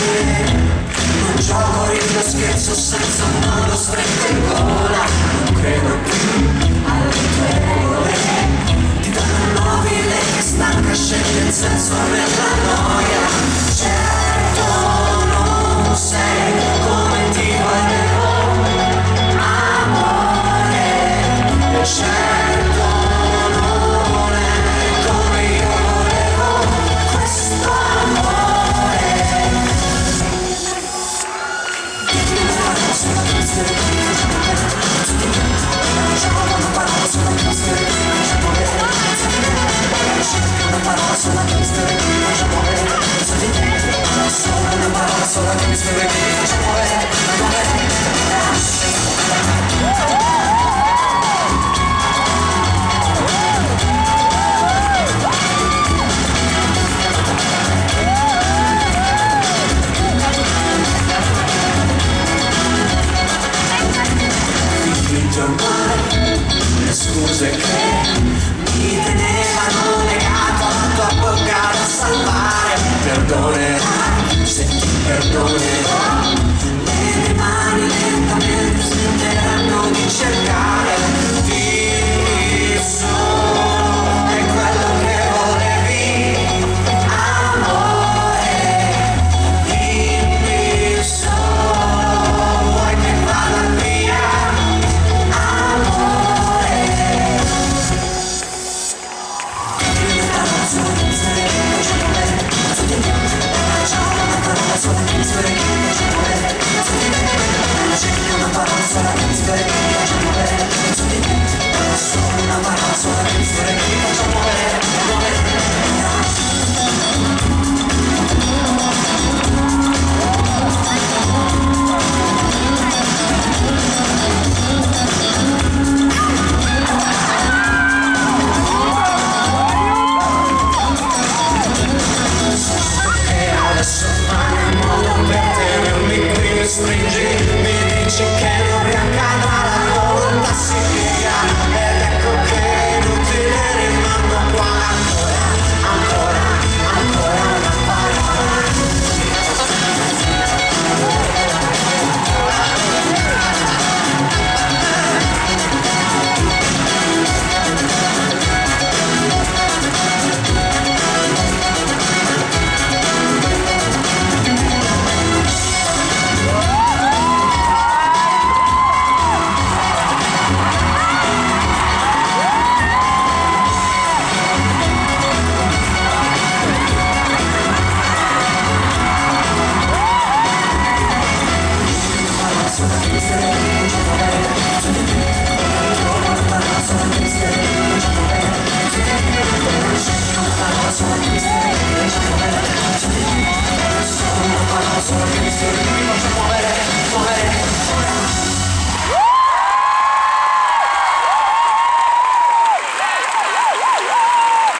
Non gioco, rido, scherzo senza un nodo stretto in gola. Non credo più alle tue regole. Ti danno nobile che stanca, scende il senso nella noia. Certo non sei come ti volevo, amore. E certo non è come io volevo questo amore. Le scuse che mi tenevano legato alla tua bocca da salvare. Perdonerai se ti perdonerò. Le mie mani lentamente smetteranno di cercare. Dimmi solo è quello che volevi, amore. Dimmi solo vuoi che vada via. Stringi, mi dici che non riaccadrà, la volontà si piega ed ecco che è inutile rimango qua ancora una parola. Solo che mi